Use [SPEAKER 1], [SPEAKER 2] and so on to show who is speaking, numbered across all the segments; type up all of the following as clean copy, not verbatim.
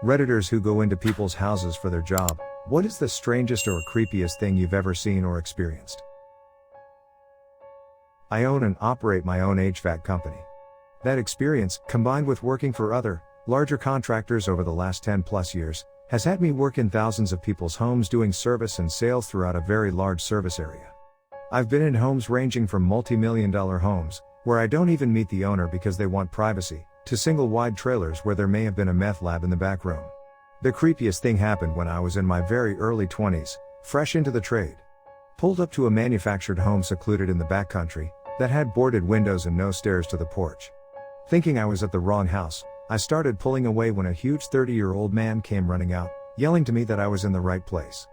[SPEAKER 1] Redditors who go into people's houses for their job, what is the strangest or creepiest thing you've ever seen or experienced? I own and operate my own HVAC company. That experience, combined with working for other, larger contractors over the last 10 plus years, has had me work in thousands of people's homes doing service and sales throughout a very large service area. I've been in homes ranging from multi-million-dollar homes, where I don't even meet the owner because they want privacy, to single-wide trailers where there may have been a meth lab in the back room. The creepiest thing happened when I was in my very early 20s, fresh into the trade. Pulled up to a manufactured home secluded in the backcountry, that had boarded windows and no stairs to the porch. Thinking I was at the wrong house, I started pulling away when a huge 30-year-old man came running out, yelling to me that I was in the right place.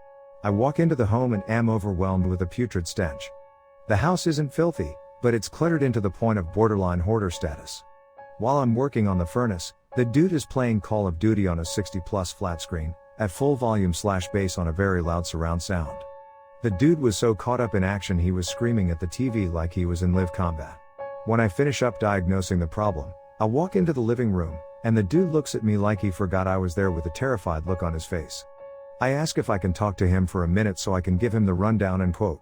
[SPEAKER 1] I walk into the home and am overwhelmed with a putrid stench. The house isn't filthy, but it's cluttered into the point of borderline hoarder status. While I'm working on the furnace, the dude is playing Call of Duty on a 60+ flat screen, at full volume/bass on a very loud surround sound. The dude was so caught up in action he was screaming at the TV like he was in live combat. When I finish up diagnosing the problem, I walk into the living room, and the dude looks at me like he forgot I was there with a terrified look on his face. I ask if I can talk to him for a minute so I can give him the rundown and quote.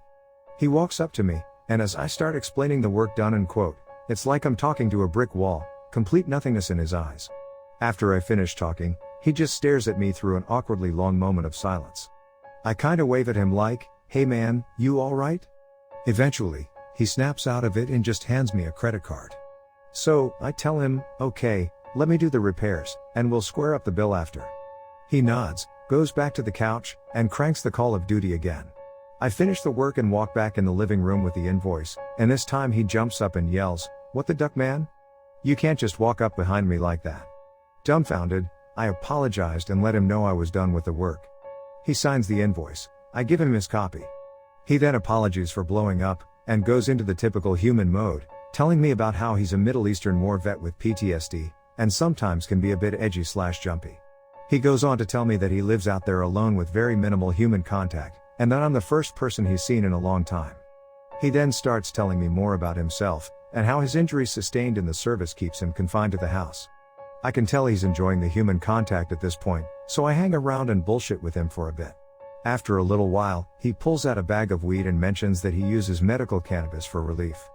[SPEAKER 1] He walks up to me, and as I start explaining the work done and quote, it's like I'm talking to a brick wall, complete nothingness in his eyes. After I finish talking, he just stares at me through an awkwardly long moment of silence. I kinda wave at him like, hey man, you alright? Eventually, he snaps out of it and just hands me a credit card. So, I tell him, okay, let me do the repairs, and we'll square up the bill after. He nods, goes back to the couch, and cranks the Call of Duty again. I finish the work and walk back in the living room with the invoice, and this time he jumps up and yells, what the duck man? You can't just walk up behind me like that. Dumbfounded, I apologized and let him know I was done with the work. He signs the invoice. I give him his copy. He then apologizes for blowing up, and goes into the typical human mode, telling me about how he's a Middle Eastern war vet with PTSD, and sometimes can be a bit edgy/jumpy. He goes on to tell me that he lives out there alone with very minimal human contact, and that I'm the first person he's seen in a long time. He then starts telling me more about himself, and how his injuries sustained in the service keeps him confined to the house. I can tell he's enjoying the human contact at this point, so I hang around and bullshit with him for a bit. After a little while, he pulls out a bag of weed and mentions that he uses medical cannabis for relief.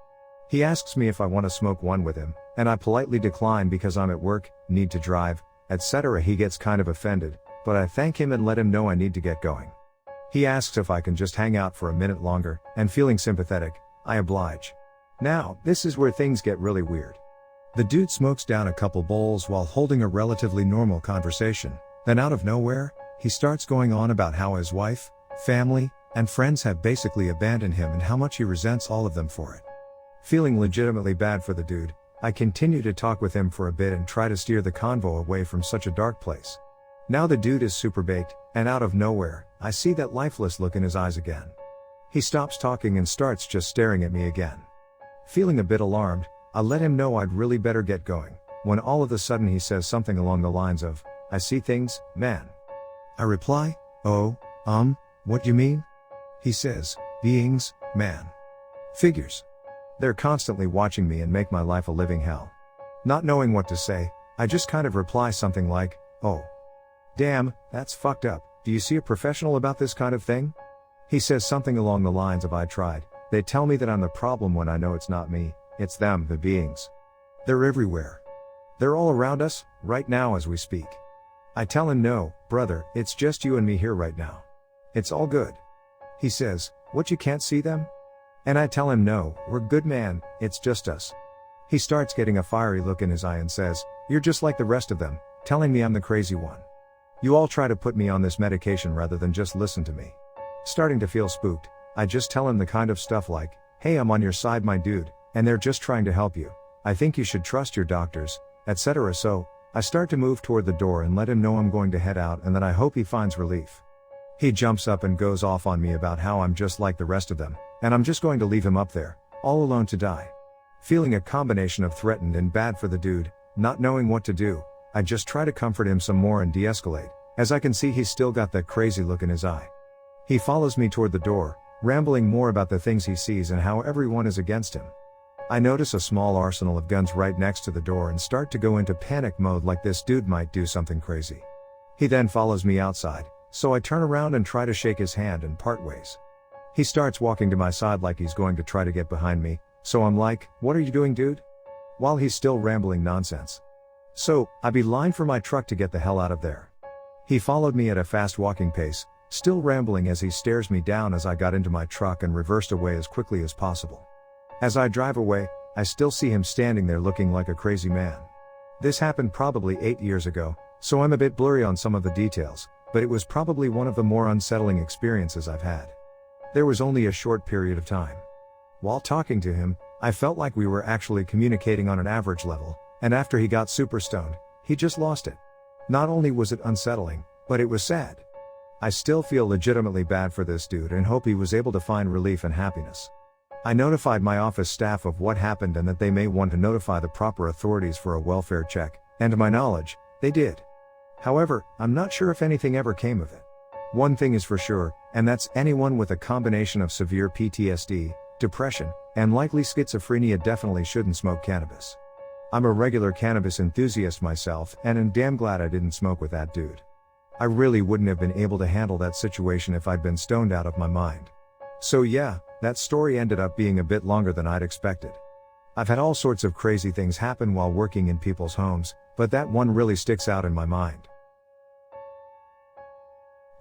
[SPEAKER 1] He asks me if I want to smoke one with him, and I politely decline because I'm at work, need to drive, etc. He gets kind of offended, but I thank him and let him know I need to get going. He asks if I can just hang out for a minute longer, and feeling sympathetic, I oblige. Now, this is where things get really weird. The dude smokes down a couple bowls while holding a relatively normal conversation, then out of nowhere, he starts going on about how his wife, family, and friends have basically abandoned him and how much he resents all of them for it. Feeling legitimately bad for the dude, I continue to talk with him for a bit and try to steer the convo away from such a dark place. Now the dude is super baked, and out of nowhere, I see that lifeless look in his eyes again. He stops talking and starts just staring at me again. Feeling a bit alarmed, I let him know I'd really better get going, when all of a sudden he says something along the lines of, I see things, man. I reply, oh, what you mean? He says, beings, man. Figures. They're constantly watching me and make my life a living hell. Not knowing what to say, I just kind of reply something like, oh. Damn, that's fucked up, do you see a professional about this kind of thing? He says something along the lines of I tried, they tell me that I'm the problem when I know it's not me, it's them, the beings. They're everywhere. They're all around us, right now as we speak. I tell him no, brother, it's just you and me here right now. It's all good. He says, what, you can't see them? And I tell him no, we're good man, it's just us. He starts getting a fiery look in his eye and says, you're just like the rest of them, telling me I'm the crazy one. You all try to put me on this medication rather than just listen to me. Starting to feel spooked, I just tell him the kind of stuff like, hey, I'm on your side my dude, and they're just trying to help you. I think you should trust your doctors, etc. So, I start to move toward the door and let him know I'm going to head out and that I hope he finds relief. He jumps up and goes off on me about how I'm just like the rest of them, and I'm just going to leave him up there, all alone to die. Feeling a combination of threatened and bad for the dude, not knowing what to do, I just try to comfort him some more and de-escalate, as I can see he's still got that crazy look in his eye. He follows me toward the door, rambling more about the things he sees and how everyone is against him. I notice a small arsenal of guns right next to the door and start to go into panic mode like this dude might do something crazy. He then follows me outside, so I turn around and try to shake his hand and part ways. He starts walking to my side like he's going to try to get behind me, so I'm like, "What are you doing, dude?" While he's still rambling nonsense. So, I beeline for my truck to get the hell out of there. He followed me at a fast walking pace, still rambling as he stares me down as I got into my truck and reversed away as quickly as possible. As I drive away, I still see him standing there looking like a crazy man. This happened probably 8 years ago, so I'm a bit blurry on some of the details, but it was probably one of the more unsettling experiences I've had. There was only a short period of time. While talking to him, I felt like we were actually communicating on an average level, and after he got super stoned, he just lost it. Not only was it unsettling, but it was sad. I still feel legitimately bad for this dude and hope he was able to find relief and happiness. I notified my office staff of what happened and that they may want to notify the proper authorities for a welfare check, and to my knowledge, they did. However, I'm not sure if anything ever came of it. One thing is for sure, and that's anyone with a combination of severe PTSD, depression, and likely schizophrenia definitely shouldn't smoke cannabis. I'm a regular cannabis enthusiast myself and am damn glad I didn't smoke with that dude. I really wouldn't have been able to handle that situation if I'd been stoned out of my mind. So yeah, that story ended up being a bit longer than I'd expected. I've had all sorts of crazy things happen while working in people's homes, but that one really sticks out in my mind.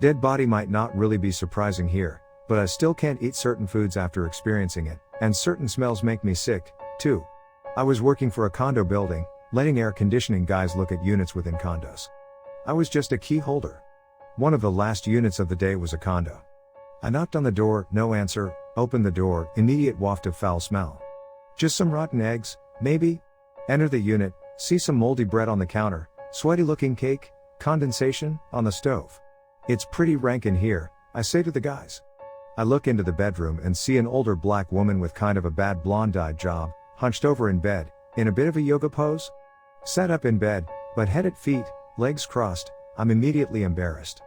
[SPEAKER 1] Dead body might not really be surprising here, but I still can't eat certain foods after experiencing it, and certain smells make me sick, too. I was working for a condo building, letting air conditioning guys look at units within condos. I was just a key holder. One of the last units of the day was a condo. I knocked on the door, no answer, opened the door, immediate waft of foul smell. Just some rotten eggs, maybe? Enter the unit, see some moldy bread on the counter, sweaty looking cake, condensation, on the stove. It's pretty rank in here, I say to the guys. I look into the bedroom and see an older black woman with kind of a bad blonde-eyed job, hunched over in bed, in a bit of a yoga pose. Sat up in bed, but head at feet, legs crossed. I'm immediately embarrassed.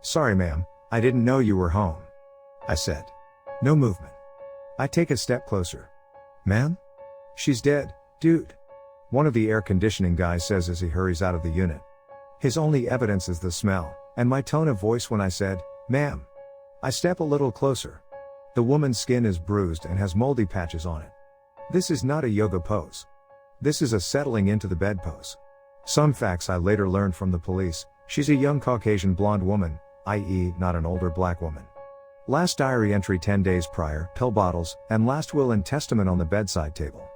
[SPEAKER 1] "Sorry ma'am, I didn't know you were home," I said. No movement. I take a step closer. "Ma'am? She's dead, dude," one of the air conditioning guys says as he hurries out of the unit. His only evidence is the smell, and my tone of voice when I said, "Ma'am." I step a little closer. The woman's skin is bruised and has moldy patches on it. This is not a yoga pose. This is a settling into the bed pose. Some facts I later learned from the police: she's a young Caucasian blonde woman, i.e. not an older black woman. Last diary entry 10 days prior, pill bottles, and last will and testament on the bedside table.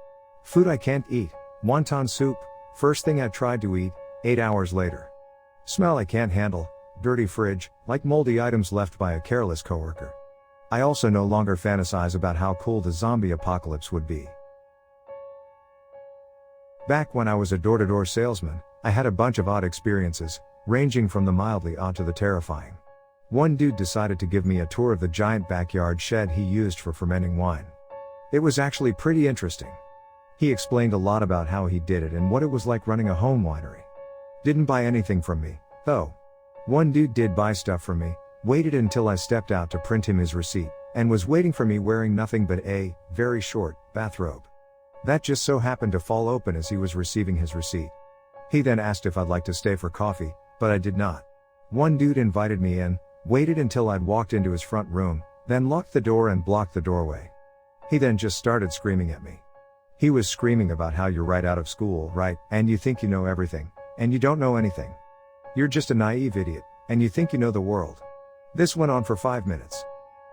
[SPEAKER 1] Food I can't eat, wonton soup, first thing I tried to eat, 8 hours later. Smell I can't handle, dirty fridge, like moldy items left by a careless coworker. I also no longer fantasize about how cool the zombie apocalypse would be. Back when I was a door-to-door salesman, I had a bunch of odd experiences, ranging from the mildly odd to the terrifying. One dude decided to give me a tour of the giant backyard shed he used for fermenting wine. It was actually pretty interesting. He explained a lot about how he did it and what it was like running a home winery. Didn't buy anything from me, though. One dude did buy stuff from me, waited until I stepped out to print him his receipt, and was waiting for me wearing nothing but a, very short, bathrobe. That just so happened to fall open as he was receiving his receipt. He then asked if I'd like to stay for coffee, but I did not. One dude invited me in, waited until I'd walked into his front room, then locked the door and blocked the doorway. He then just started screaming at me. He was screaming about how you're right out of school, right, and you think you know everything, and you don't know anything. You're just a naive idiot, and you think you know the world. This went on for 5 minutes.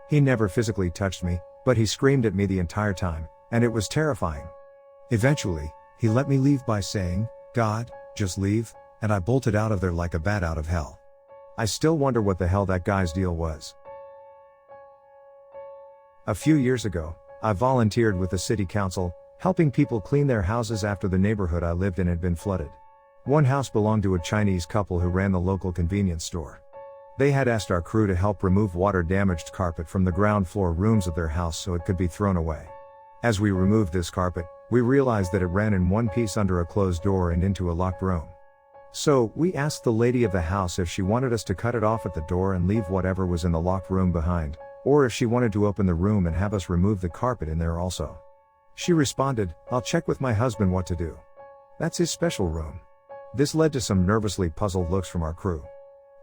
[SPEAKER 1] He never physically touched me, but he screamed at me the entire time, and it was terrifying. Eventually, he let me leave by saying, "God, just leave," and I bolted out of there like a bat out of hell. I still wonder what the hell that guy's deal was. A few years ago, I volunteered with the city council, helping people clean their houses after the neighborhood I lived in had been flooded. One house belonged to a Chinese couple who ran the local convenience store. They had asked our crew to help remove water-damaged carpet from the ground floor rooms of their house so it could be thrown away. As we removed this carpet, we realized that it ran in one piece under a closed door and into a locked room. So, we asked the lady of the house if she wanted us to cut it off at the door and leave whatever was in the locked room behind, or if she wanted to open the room and have us remove the carpet in there also. She responded, "I'll check with my husband what to do. That's his special room." This led to some nervously puzzled looks from our crew.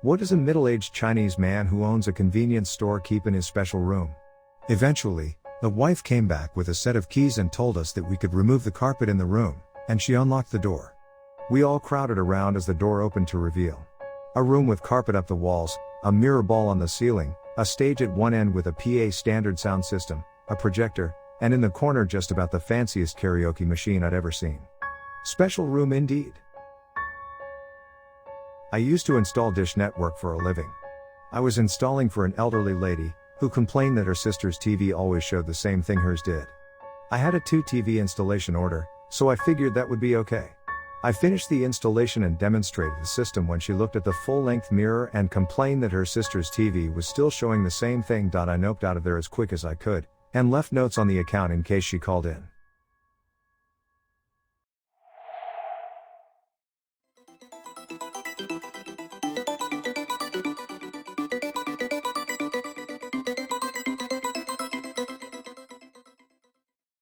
[SPEAKER 1] What does a middle-aged Chinese man who owns a convenience store keep in his special room? Eventually, the wife came back with a set of keys and told us that we could remove the carpet in the room, and she unlocked the door. We all crowded around as the door opened to reveal a room with carpet up the walls, a mirror ball on the ceiling, a stage at one end with a PA standard sound system, a projector, and in the corner just about the fanciest karaoke machine I'd ever seen. Special room indeed. I used to install Dish Network for a living. I was installing for an elderly lady, who complained that her sister's TV always showed the same thing hers did. I had a 2 TV installation order, so I figured that would be okay. I finished the installation and demonstrated the system when she looked at the full-length mirror and complained that her sister's TV was still showing the same thing. I noped out of there as quick as I could, and left notes on the account in case she called in.